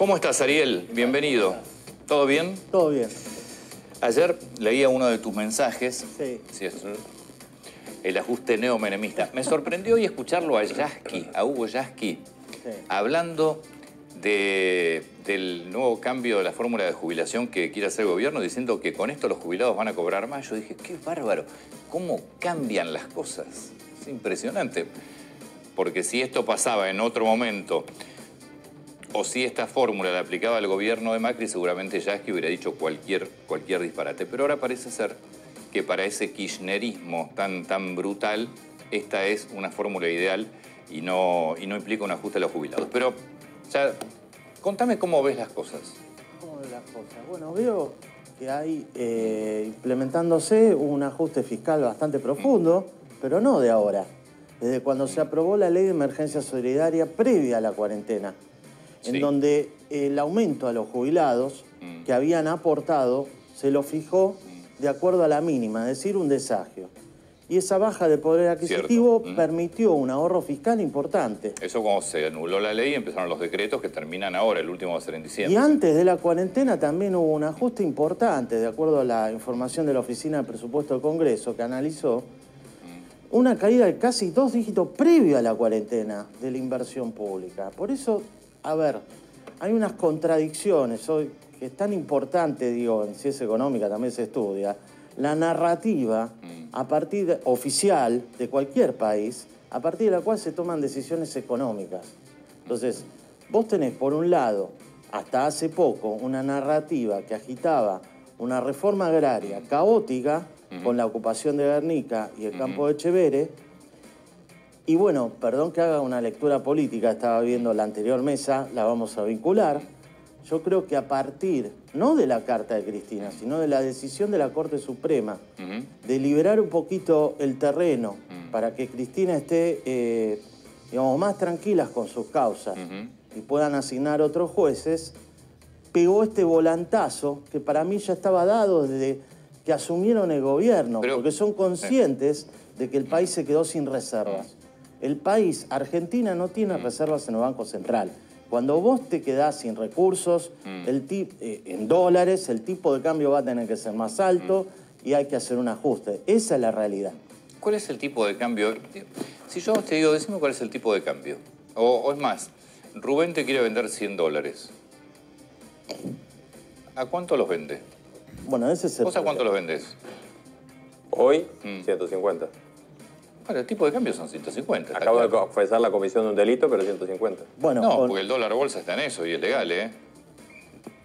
¿Cómo estás, Ariel? Bienvenido. ¿Todo bien? Todo bien. Ayer leía uno de tus mensajes. Sí. Sí, es el ajuste neomenemista. Me sorprendió hoy escucharlo a Yasky, a Hugo Yasky, hablando del nuevo cambio de la fórmula de jubilación que quiere hacer el gobierno, diciendo que con esto los jubilados van a cobrar más. Yo dije, qué bárbaro, cómo cambian las cosas. Es impresionante. Porque si esto pasaba en otro momento, o si esta fórmula la aplicaba el gobierno de Macri, seguramente Yasky hubiera dicho cualquier disparate. Pero ahora parece ser que para ese kirchnerismo tan brutal, esta es una fórmula ideal y no implica un ajuste a los jubilados. Pero, ya, contame cómo ves las cosas. ¿Cómo ves las cosas? Bueno, veo que hay, implementándose un ajuste fiscal bastante profundo, pero no de ahora. Desde cuando se aprobó la ley de emergencia solidaria previa a la cuarentena, en donde el aumento a los jubilados que habían aportado se lo fijó de acuerdo a la mínima, es decir, un desagio. Y esa baja de poder adquisitivo permitió un ahorro fiscal importante. Eso cuando se anuló la ley empezaron los decretos que terminan ahora, el último va a ser en diciembre. Y antes de la cuarentena también hubo un ajuste importante, de acuerdo a la información de la Oficina de Presupuesto del Congreso, que analizó una caída de casi 2 dígitos previo a la cuarentena de la inversión pública. Por eso, a ver, hay unas contradicciones hoy que es tan importante, digo, en ciencia económica también se estudia, la narrativa oficial de cualquier país, a partir de la cual se toman decisiones económicas. Entonces, vos tenés, por un lado, hasta hace poco, una narrativa que agitaba una reforma agraria caótica, con la ocupación de Guernica y el campo de Chevere. Y bueno, perdón que haga una lectura política, estaba viendo la anterior mesa, la vamos a vincular. Yo creo que a partir, no de la carta de Cristina, sino de la decisión de la Corte Suprema, de liberar un poquito el terreno para que Cristina esté, digamos, más tranquilas con sus causas y puedan asignar otros jueces, pegó este volantazo que para mí ya estaba dado desde que asumieron el gobierno, porque son conscientes de que el país se quedó sin reservas. El país, Argentina, no tiene reservas en el Banco Central. Cuando vos te quedás sin recursos, en dólares, el tipo de cambio va a tener que ser más alto y hay que hacer un ajuste. Esa es la realidad. ¿Cuál es el tipo de cambio? Si yo te digo, decime cuál es el tipo de cambio. O es más, Rubén te quiere vender $100. ¿A cuánto los vende? Bueno, ese es el ¿Vos a cuánto los vendés? Hoy, 150. Bueno, el tipo de cambio son 150. Acabo de confesar la comisión de un delito, pero 150. Bueno, no, porque el dólar bolsa está en eso y es legal, ¿eh?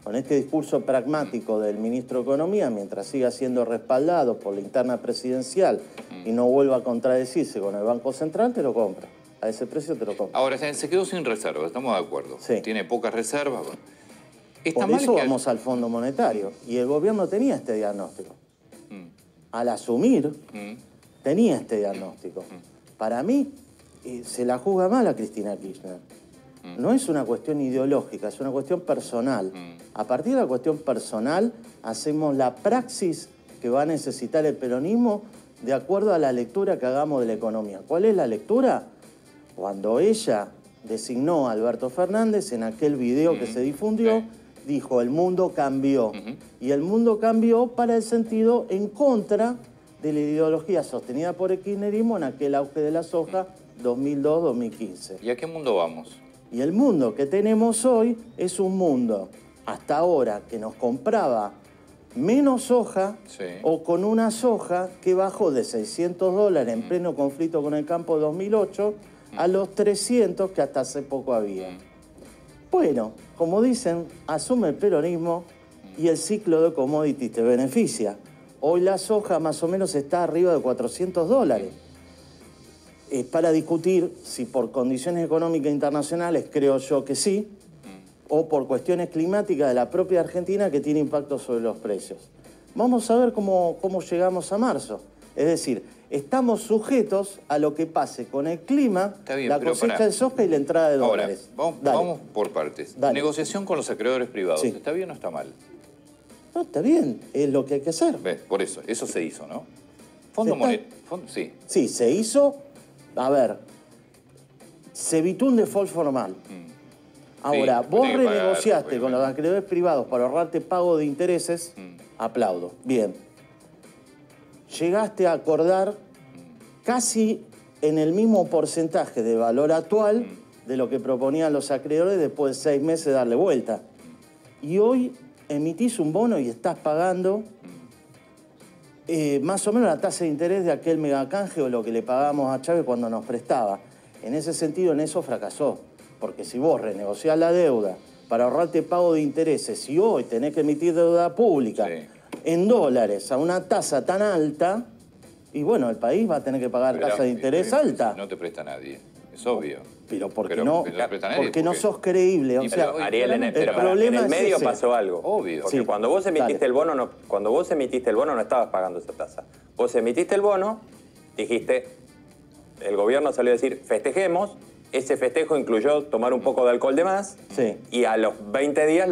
Con este discurso pragmático del ministro de Economía, mientras siga siendo respaldado por la interna presidencial y no vuelva a contradecirse con el Banco Central, te lo compra. A ese precio te lo compra. Ahora, se quedó sin reservas, estamos de acuerdo. Sí. Tiene pocas reservas. Bueno. Por eso vamos al Fondo Monetario. Y el gobierno tenía este diagnóstico. Al asumir, tenía este diagnóstico. Para mí, se la juzga mal a Cristina Kirchner. No es una cuestión ideológica, es una cuestión personal. A partir de la cuestión personal, hacemos la praxis que va a necesitar el peronismo de acuerdo a la lectura que hagamos de la economía. ¿Cuál es la lectura? Cuando ella designó a Alberto Fernández en aquel video que se difundió, dijo, el mundo cambió. Y el mundo cambió para el sentido en contra de la ideología sostenida por el kirchnerismo en aquel auge de la soja 2002-2015. ¿Y a qué mundo vamos? Y el mundo que tenemos hoy es un mundo, hasta ahora, que nos compraba menos soja o con una soja que bajó de $600 en pleno conflicto con el campo 2008 a los 300 que hasta hace poco había. Bueno, como dicen, asume el peronismo y el ciclo de commodities te beneficia. Hoy la soja más o menos está arriba de $400. Es para discutir si por condiciones económicas internacionales, creo yo que sí, o por cuestiones climáticas de la propia Argentina que tiene impacto sobre los precios. Vamos a ver cómo llegamos a marzo. Es decir, estamos sujetos a lo que pase con el clima, la cosecha de soja y la entrada de dólares. Ahora, vamos por partes. Negociación con los acreedores privados. ¿Está bien o está mal? No, está bien. Es lo que hay que hacer. ¿Ves? Por eso se hizo, ¿no? Fondo Monetario. Sí. Sí, se hizo. A ver, se evitó un default formal. Ahora, Sí, vos tiene que pagar, renegociaste con los obviamente. acreedores privados para ahorrarte pago de intereses, aplaudo. Bien. Llegaste a acordar casi en el mismo porcentaje de valor actual de lo que proponían los acreedores después de 6 meses de darle vuelta. Y hoy emitís un bono y estás pagando más o menos la tasa de interés de aquel megacanje o lo que le pagamos a Chávez cuando nos prestaba. En ese sentido, en eso fracasó. Porque si vos renegociás la deuda para ahorrarte pago de intereses y hoy tenés que emitir deuda pública en dólares a una tasa tan alta, y bueno, el país va a tener que pagar tasa de interés alta. No te presta nadie, es obvio. Pero porque Pero no, que no te presta nadie, porque no porque- sos creíble. O Y sea, pero, Ariel, en el, el pero pará, problema en el es medio ese. pasó algo. Obvio. Porque Sí, cuando vos emitiste dale. el bono, cuando vos emitiste el bono no estabas pagando esa tasa. Vos emitiste el bono, dijiste, el gobierno salió a decir, festejemos. Ese festejo incluyó tomar un poco de alcohol de más. Sí. Y a los 20 días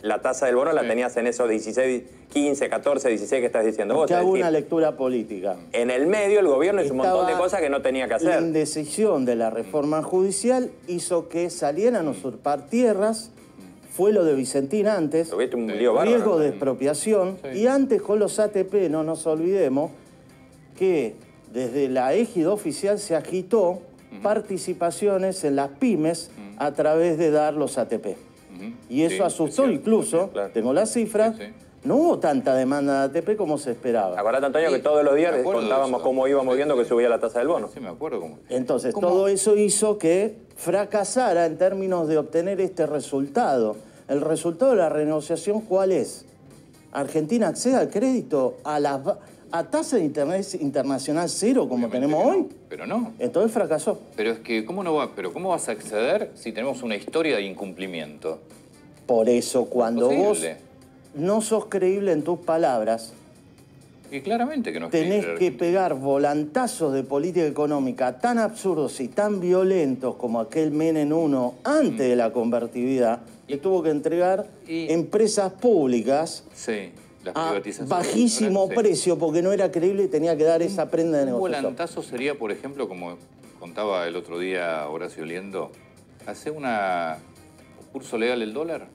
la tasa del bono la tenías en esos 16, 15, 14, 16 que estás diciendo vos. que Es hago decir, una lectura política. en el medio el gobierno hizo un montón de Estaba cosas que no tenía que La hacer. indecisión de la reforma judicial hizo que salieran a usurpar tierras. Fue lo de Vicentín antes. Tuviste un lío bárbaro. Riesgo de expropiación. Sí. Y antes con los ATP, no nos olvidemos, que desde la égida oficial se agitó participaciones en las pymes a través de dar los ATP. Y eso Sí, asustó es cierto, incluso, claro. tengo las cifras, Sí, sí. no hubo tanta demanda de ATP como se esperaba. Acordate, Antonio, que todos los días Me les acuerdo de contábamos eso. cómo íbamos Sí, viendo sí. que subía la tasa del bono. Sí, me acuerdo cómo. Entonces, ¿Cómo? todo eso hizo que fracasara en términos de obtener este resultado. El resultado de la renegociación, ¿cuál es? Argentina accede al crédito a tasa de interés internacional cero, como Obviamente tenemos que no, hoy. Pero no. Entonces fracasó. Pero es que, ¿cómo no va? Pero ¿cómo vas a acceder si tenemos una historia de incumplimiento? Por eso, cuando vos Imposible. no sos creíble en tus palabras, Y claramente que no es tenés creíble. que pegar volantazos de política económica tan absurdos y tan violentos como aquel Menem 1 antes de la convertibilidad, que tuvo que entregar Y- empresas públicas Sí, las a privatizaciones. bajísimo Sí. precio porque no era creíble y tenía que dar esa prenda de Un negociación. volantazo sería, por ejemplo, como contaba el otro día Horacio Liendo, hacer un curso legal del dólar.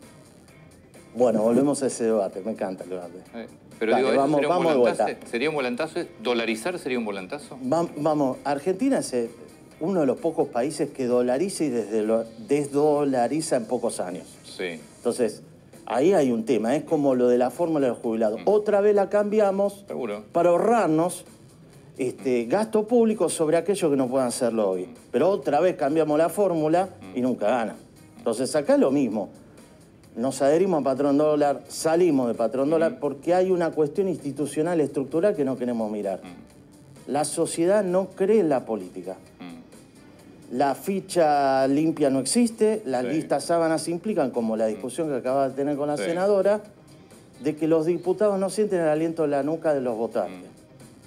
Bueno, volvemos a ese debate, me encanta el debate. Pero Dale, digo, ¿eso vamos- sería un vamos de volantazo? vuelta. ¿Sería un volantazo? ¿Dolarizar sería un volantazo? Vamos, Argentina es uno de los pocos países que dolariza y desdolariza en pocos años. Sí. Entonces, ahí hay un tema, es como lo de la fórmula de los jubilados. Otra vez la cambiamos Seguro. para ahorrarnos gasto público sobre aquellos que no puedan hacerlo hoy. Pero otra vez cambiamos la fórmula y nunca gana. Entonces, acá es lo mismo. Nos adherimos a patrón dólar, salimos de patrón dólar porque hay una cuestión institucional estructural que no queremos mirar. La sociedad no cree en la política. La ficha limpia no existe, las Sí. listas sábanas implican, como la discusión que acaba de tener con la Sí. senadora, de que los diputados no sienten el aliento en la nuca de los votantes.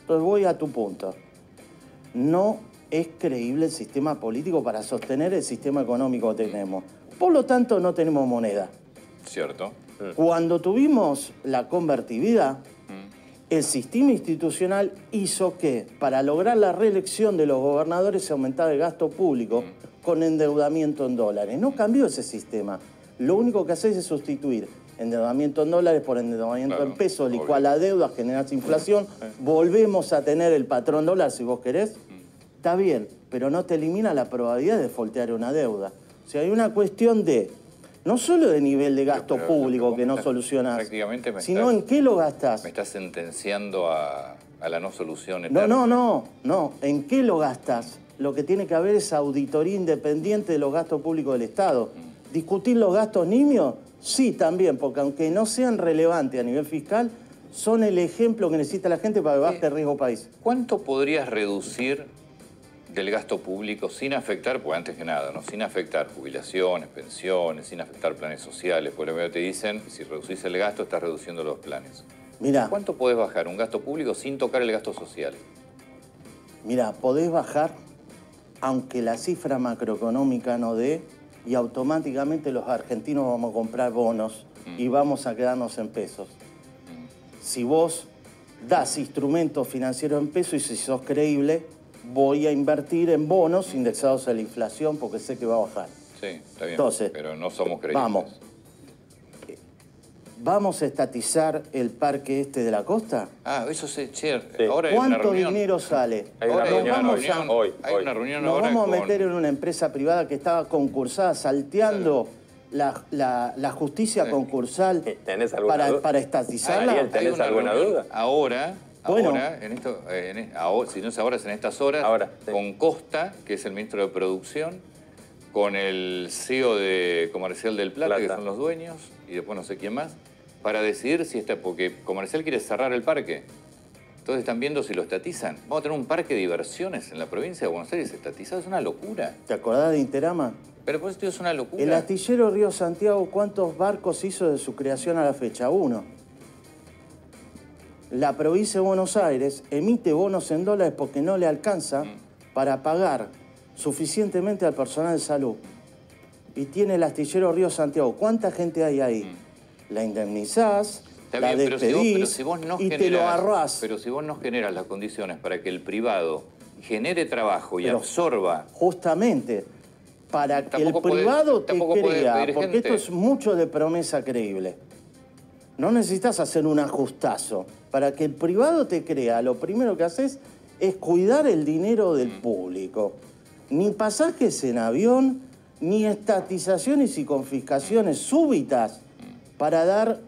Entonces voy a tu punto. No es creíble el sistema político para sostener el sistema económico que tenemos. Por lo tanto, no tenemos moneda. ¿Cierto? Cuando tuvimos la convertibilidad, el sistema institucional hizo que, para lograr la reelección de los gobernadores, se aumentara el gasto público con endeudamiento en dólares. No cambió ese sistema. Lo único que haces es sustituir endeudamiento en dólares por endeudamiento Claro, en pesos, obvio. licuar la deuda, generas inflación, volvemos a tener el patrón dólar si vos querés. Está bien, pero no te elimina la probabilidad de defaultear una deuda. O sea, hay una cuestión de, no solo de nivel de gasto Pero público vos que me no estás- solucionás, prácticamente me sino estás- en qué lo gastás. Me estás sentenciando a la no solución No, eterna. no. ¿En qué lo gastas? Lo que tiene que haber es auditoría independiente de los gastos públicos del Estado. ¿Discutir los gastos nimios? Sí, también, porque aunque no sean relevantes a nivel fiscal, son el ejemplo que necesita la gente para que baje el riesgo país. ¿Cuánto podrías reducir del gasto público sin afectar, pues antes que nada, ¿no? Sin afectar jubilaciones, pensiones, sin afectar planes sociales? Porque lo que te dicen, si reducís el gasto, estás reduciendo los planes. Mirá, ¿Cuánto podés bajar un gasto público sin tocar el gasto social? podés bajar, aunque la cifra macroeconómica no dé, y automáticamente los argentinos vamos a comprar bonos y vamos a quedarnos en pesos. Si vos das instrumentos financieros en pesos y si sos creíble, voy a invertir en bonos indexados a la inflación porque sé que va a bajar. Sí, está bien. Entonces, pero no somos creyentes. ¿Vamos a estatizar el parque este de la costa? Ah, eso se... Che, Sí. ahora hay una ¿Cuánto reunión. Dinero sale? Hay una Ahora hay una reunión reunión. hoy. Hay una reunión Nos ahora vamos a con... meter en una empresa privada que estaba concursada, salteando la justicia concursal ¿Tenés alguna duda? para estatizarla. Ariel, ¿tenés Hay una alguna reunión duda? Ahora, Bueno. en esto, si no es ahora, es en estas horas, Ahora, sí. con Costa, que es el ministro de Producción, con el CEO de Comercial del Plata, que son los dueños, y después no sé quién más, para decidir si porque Comercial quiere cerrar el parque. Entonces están viendo si lo estatizan. Vamos a tener un parque de diversiones en la provincia de Buenos Aires estatizado, es una locura. ¿Te acordás de Interama? Pero por eso es una locura. El astillero Río Santiago, ¿cuántos barcos hizo de su creación a la fecha? 1. La provincia de Buenos Aires emite bonos en dólares porque no le alcanza para pagar suficientemente al personal de salud. Y tiene el astillero Río Santiago. ¿Cuánta gente hay ahí? La indemnizás, Está la bien, despedís pero si vos no y te lo arrás. Pero si vos no generas las condiciones para que el privado genere trabajo y Pero absorba... Justamente, para que el Tampoco podés- privado te tampoco podés crea, pedir porque gente. esto es mucho de promesa creíble. No necesitas hacer un ajustazo. Para que el privado te crea, lo primero que haces es cuidar el dinero del público. Ni pasajes en avión, ni estatizaciones y confiscaciones súbitas para dar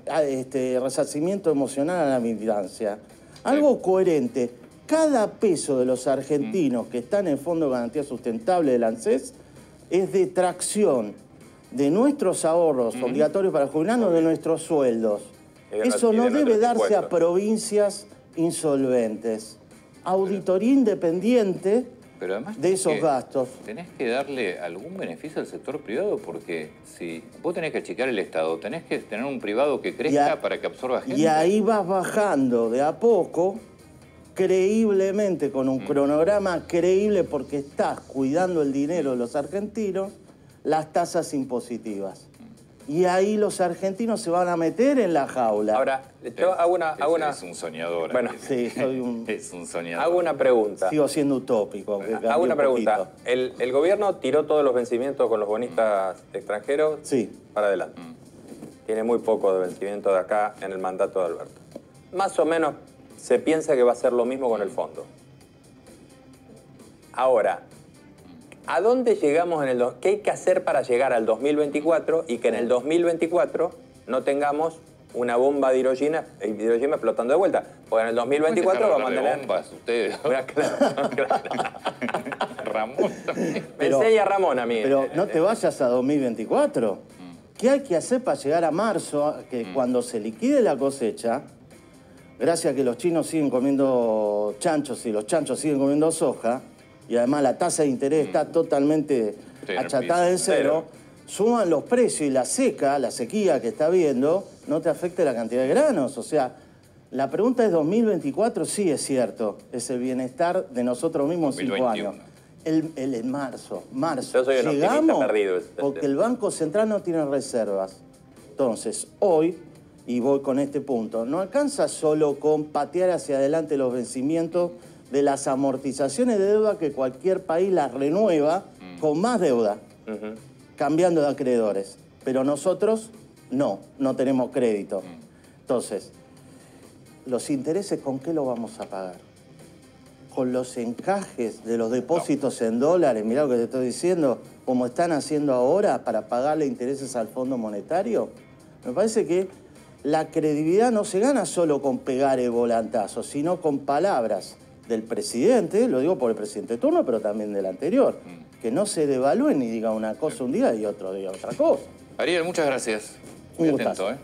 resarcimiento emocional a la militancia. Algo coherente. Cada peso de los argentinos que están en el Fondo de Garantía Sustentable del ANSES es de tracción de nuestros ahorros obligatorios para jubilarnos, de nuestros sueldos. Eso no debe darse a provincias insolventes. Auditoría independiente Pero además de esos gastos. Tenés que darle algún beneficio al sector privado porque si vos tenés que achicar el Estado, tenés que tener un privado que crezca para que absorba gente. Y ahí vas bajando de a poco, creíblemente, con un cronograma creíble porque estás cuidando el dinero de los argentinos, las tasas impositivas. Y ahí los argentinos se van a meter en la jaula. Ahora, yo hago una... Es un soñador. Bueno, sí, soy un... Es un soñador. Hago una pregunta. Sigo siendo utópico. aunque cambie Hago una un pregunta. poquito. ¿El gobierno tiró todos los vencimientos con los bonistas extranjeros? Sí. Para adelante. Tiene muy poco de vencimiento de acá en el mandato de Alberto. Más o menos se piensa que va a ser lo mismo con el fondo. Ahora, ¿a dónde llegamos en el... ¿Qué hay que hacer para llegar al 2024 y que en el 2024 no tengamos una bomba de Hiroshima explotando de vuelta? Porque en el 2024 vamos a tener... bombas, ustedes. Claro. Ramón también. Me enseña Ramón a mí. Pero no te vayas a 2024. ¿Qué hay que hacer para llegar a marzo, que cuando se liquide la cosecha, gracias a que los chinos siguen comiendo chanchos y los chanchos siguen comiendo soja, y además la tasa de interés está totalmente Sí, en el achatada en piso. cero, suman los precios y la sequía que está habiendo, no te afecte la cantidad de granos. O sea, la pregunta es 2024, sí es cierto, es el bienestar de nosotros mismos en 5 años. 2021. En marzo. Yo soy un optimista Llegamos perdido. porque el Banco Central no tiene reservas. Entonces, hoy, y voy con este punto, no alcanza solo con patear hacia adelante los vencimientos de las amortizaciones de deuda que cualquier país las renueva con más deuda, cambiando de acreedores. Pero nosotros no tenemos crédito. Entonces, los intereses, ¿con qué los vamos a pagar? Con los encajes de los depósitos en dólares, mirá lo que te estoy diciendo, como están haciendo ahora para pagarle intereses al Fondo Monetario. Me parece que la credibilidad no se gana solo con pegar el volantazo, sino con palabras del presidente, lo digo por el presidente de turno, pero también del anterior, que no se devalúen y diga una cosa un día y otro día otra cosa. Ariel, muchas gracias. Muy Un atento, gustazo.